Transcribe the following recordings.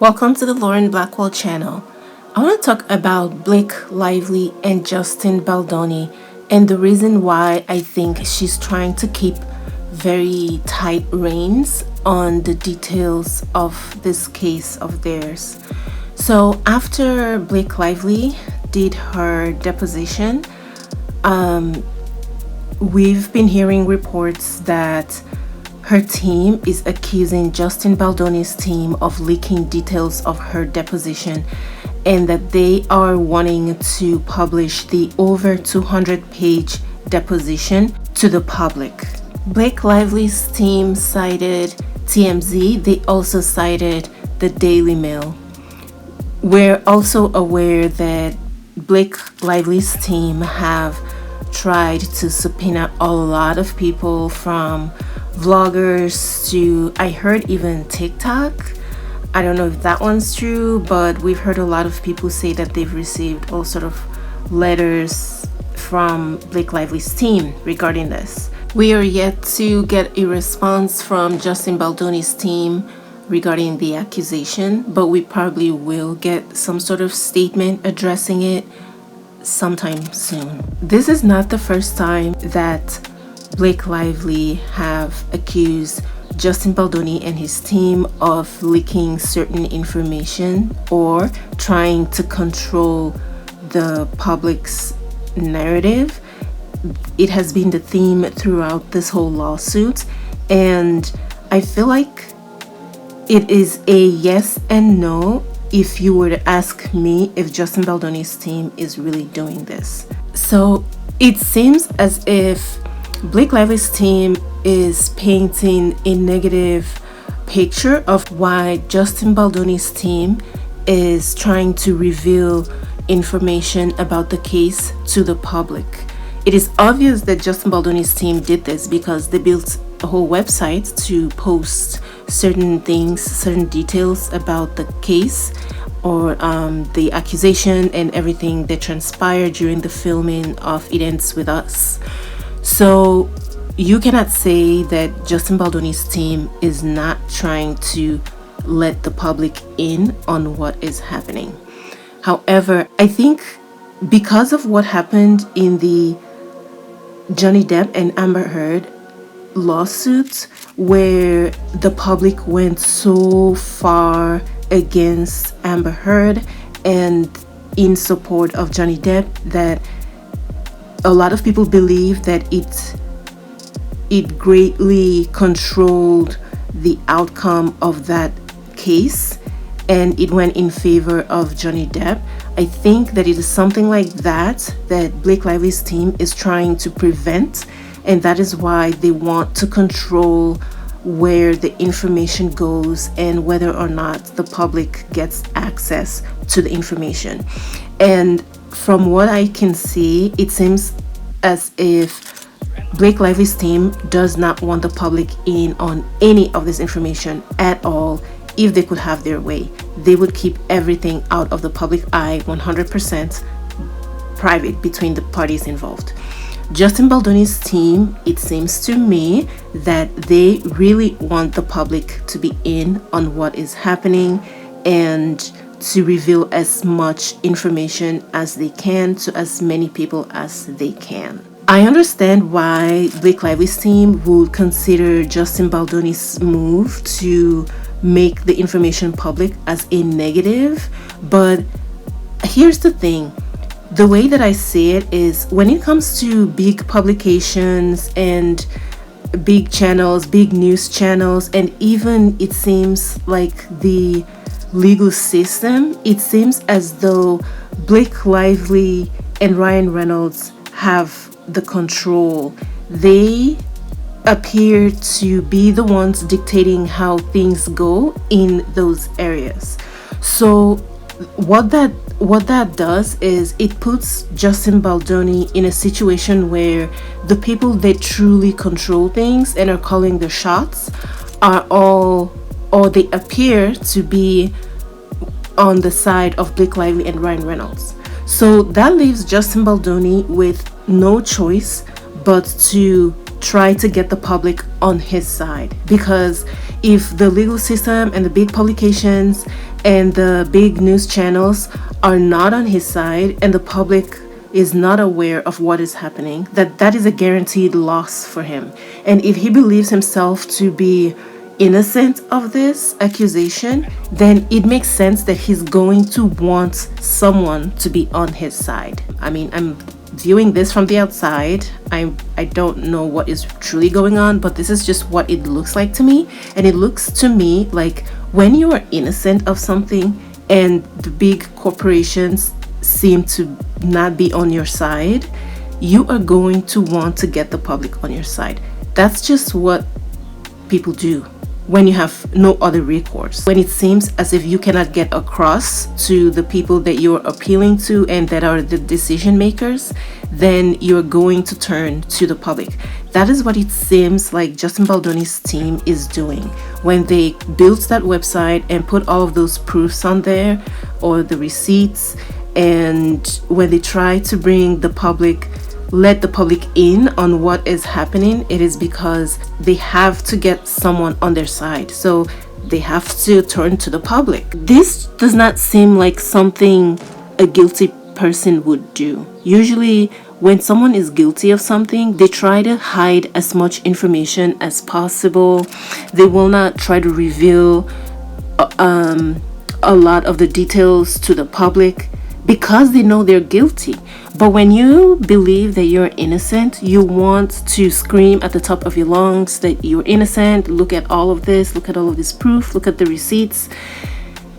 Welcome to the Lauren Blackwell channel. I want to talk about Blake Lively and Justin Baldoni and the reason why I think she's trying to keep very tight reins on the details of this case of theirs. So after Blake Lively did her deposition, we've been hearing reports that her team is accusing Justin Baldoni's team of leaking details of her deposition and that they are wanting to publish the over 200-page deposition to the public. Blake Lively's team cited TMZ. They also cited the Daily Mail. We're also aware that Blake Lively's team have tried to subpoena a lot of people, from vloggers to, I heard, even TikTok. I don't know if that one's true, but we've heard a lot of people say that they've received all sort of letters from Blake Lively's team regarding this. We are yet to get a response from Justin Baldoni's team regarding the accusation, but we probably will get some sort of statement addressing it sometime soon. This is not the first time that Blake Lively have accused Justin Baldoni and his team of leaking certain information or trying to control the public's narrative. It has been the theme throughout this whole lawsuit, and I feel like it is a yes and no if you were to ask me if Justin Baldoni's team is really doing this. So it seems as if Blake Lively's team is painting a negative picture of why Justin Baldoni's team is trying to reveal information about the case to the public. It is obvious that Justin Baldoni's team did this because they built a whole website to post certain things, certain details about the case or the accusation and everything that transpired during the filming of It Ends With Us. So you cannot say that Justin Baldoni's team is not trying to let the public in on what is happening. However, I think because of what happened in the Johnny Depp and Amber Heard lawsuits, where the public went so far against Amber Heard and in support of Johnny Depp, that a lot of people believe that it greatly controlled the outcome of that case and it went in favor of Johnny Depp. I think that it is something like that Blake Lively's team is trying to prevent, and that is why they want to control where the information goes and whether or not the public gets access to the information. And from what I can see, it seems as if Blake Lively's team does not want the public in on any of this information at all. If they could have their way, they would keep everything out of the public eye, 100% private between the parties involved. Justin Baldoni's team, it seems to me that they really want the public to be in on what is happening and to reveal as much information as they can to as many people as they can. I understand why Blake Lively's team would consider Justin Baldoni's move to make the information public as a negative, but here's the thing. The way that I see it is, when it comes to big publications and big channels, big news channels, and even it seems like the legal system, it seems as though Blake Lively and Ryan Reynolds have the control. They appear to be the ones dictating how things go in those areas. So what that does is it puts Justin Baldoni in a situation where the people that truly control things and are calling the shots are all, or they appear to be, on the side of Blake Lively and Ryan Reynolds. So that leaves Justin Baldoni with no choice but to try to get the public on his side, because if the legal system and the big publications and the big news channels are not on his side, and the public is not aware of what is happening, that is a guaranteed loss for him. And if he believes himself to be innocent of this accusation, then it makes sense that he's going to want someone to be on his side. I mean, I'm viewing this from the outside. I don't know what is truly going on, but this is just what it looks like to me. And it looks to me like when you are innocent of something and the big corporations seem to not be on your side, you are going to want to get the public on your side. That's just what people do when you have no other recourse. When it seems as if you cannot get across to the people that you're appealing to and that are the decision makers, then you're going to turn to the public. That is what it seems like Justin Baldoni's team is doing. When they built that website and put all of those proofs on there, or the receipts, and when they try to let the public in on what is happening, it is because they have to get someone on their side. So they have to turn to the public. This does not seem like something a guilty person would do. Usually, when someone is guilty of something, they try to hide as much information as possible. They will not try to reveal a lot of the details to the public because they know they're guilty. But when you believe that you're innocent, you want to scream at the top of your lungs that you're innocent. Look at all of this, look at all of this proof, look at the receipts.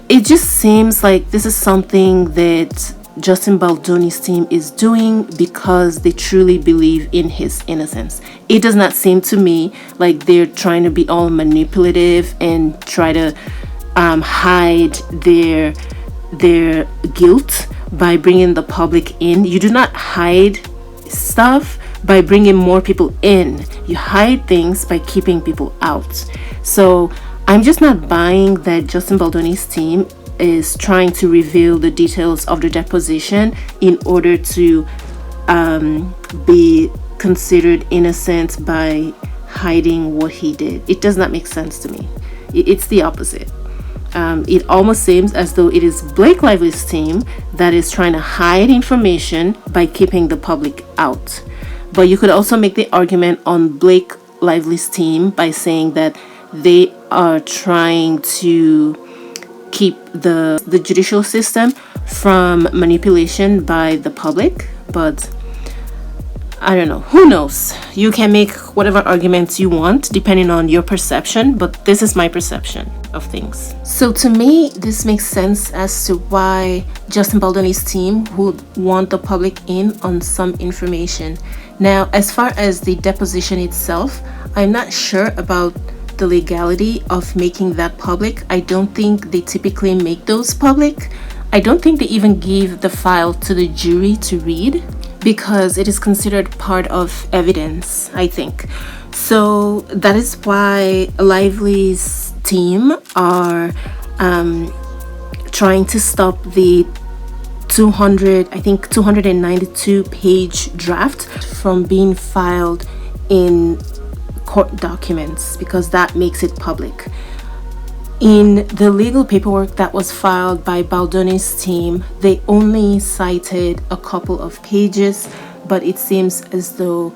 It just seems like this is something that Justin Baldoni's team is doing because they truly believe in his innocence. It does not seem to me like they're trying to be all manipulative and try to hide their guilt by bringing the public in. You do not hide stuff by bringing more people in. You hide things by keeping people out. So I'm just not buying that Justin Baldoni's team is trying to reveal the details of the deposition in order to be considered innocent by hiding what he did. It does not make sense to me. It's the opposite. It almost seems as though it is Blake Lively's team that is trying to hide information by keeping the public out. But you could also make the argument on Blake Lively's team by saying that they are trying to keep the judicial system from manipulation by the public. But I don't know. Who knows? You can make whatever arguments you want depending on your perception, but this is my perception of things. So to me, this makes sense as to why Justin Baldoni's team would want the public in on some information. Now, as far as the deposition itself, I'm not sure about the legality of making that public. I don't think they typically make those public. I don't think they even give the file to the jury to read, because it is considered part of evidence, I think. So that is why Lively's team are trying to stop the 292 page draft from being filed in court documents, because that makes it public. In the legal paperwork that was filed by Baldoni's team, they only cited a couple of pages, but it seems as though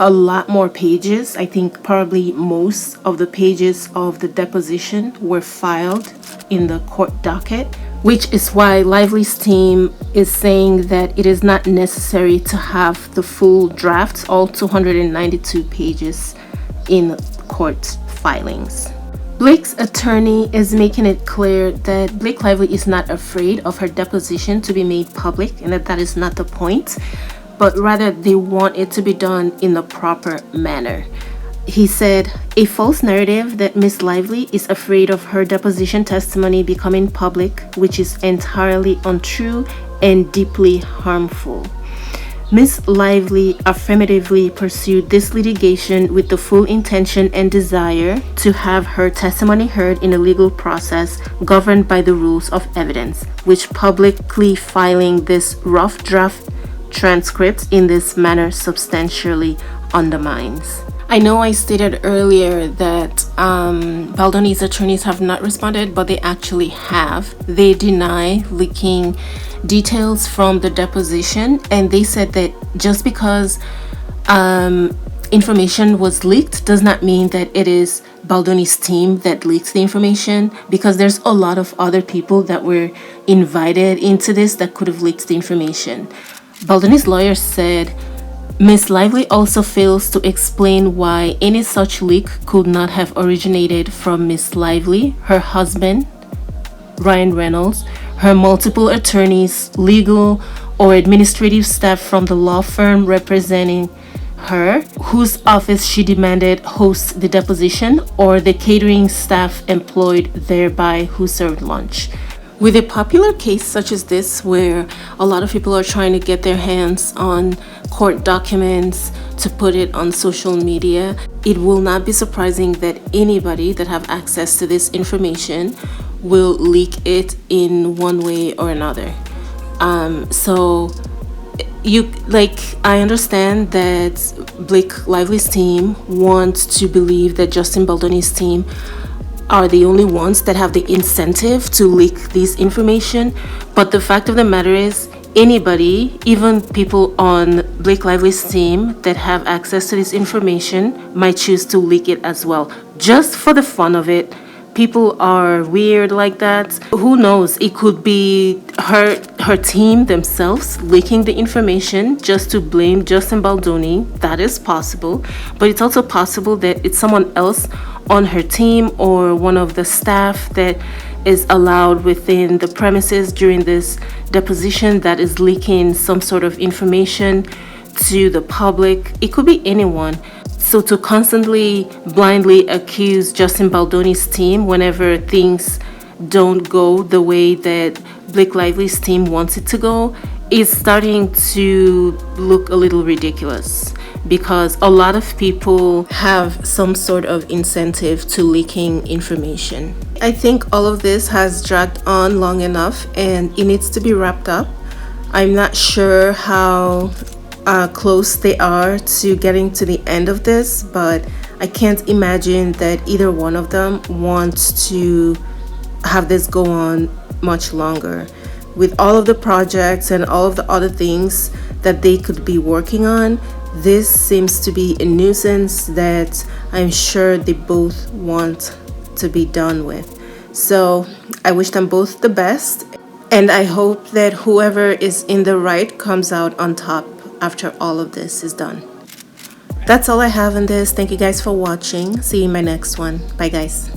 a lot more pages, I think probably most of the pages of the deposition, were filed in the court docket, which is why Lively's team is saying that it is not necessary to have the full draft, all 292 pages, in court filings. Blake's attorney is making it clear that Blake Lively is not afraid of her deposition to be made public, and that is not the point, but rather they want it to be done in the proper manner. He said, "A false narrative that Miss Lively is afraid of her deposition testimony becoming public, which is entirely untrue and deeply harmful. Miss Lively affirmatively pursued this litigation with the full intention and desire to have her testimony heard in a legal process governed by the rules of evidence, which publicly filing this rough draft transcript in this manner substantially undermines. I know I stated earlier that Baldoni's attorneys have not responded, but they actually have. They deny leaking details from the deposition, and they said that just because information was leaked does not mean that it is Baldoni's team that leaked the information, because there's a lot of other people that were invited into this that could have leaked the information. Baldoni's lawyer said Ms. Lively also fails to explain why any such leak could not have originated from Ms. Lively, her husband, Ryan Reynolds, her multiple attorneys, legal or administrative staff from the law firm representing her, whose office she demanded host the deposition, or the catering staff employed thereby who served lunch. With a popular case such as this, where a lot of people are trying to get their hands on court documents to put it on social media, it will not be surprising that anybody that have access to this information will leak it in one way or another. I understand that Blake Lively's team wants to believe that Justin Baldoni's team are the only ones that have the incentive to leak this information, but the fact of the matter is anybody, even people on Blake Lively's team that have access to this information, might choose to leak it as well, just for the fun of it. People are weird like that. Who knows? It could be her team themselves leaking the information just to blame Justin Baldoni. That is possible. But it's also possible that it's someone else on her team or one of the staff that is allowed within the premises during this deposition that is leaking some sort of information to the public. It could be anyone. So to constantly blindly accuse Justin Baldoni's team whenever things don't go the way that Blake Lively's team wants it to go is starting to look a little ridiculous, because a lot of people have some sort of incentive to leaking information. I think all of this has dragged on long enough and it needs to be wrapped up. I'm not sure how close they are to getting to the end of this, but I can't imagine that either one of them wants to have this go on much longer. With all of the projects and all of the other things that they could be working on, this seems to be a nuisance that I'm sure they both want to be done with. So I wish them both the best, and I hope that whoever is in the right comes out on top after all of this is done. That's all I have on this. Thank you guys for watching. See you in my next one. Bye guys.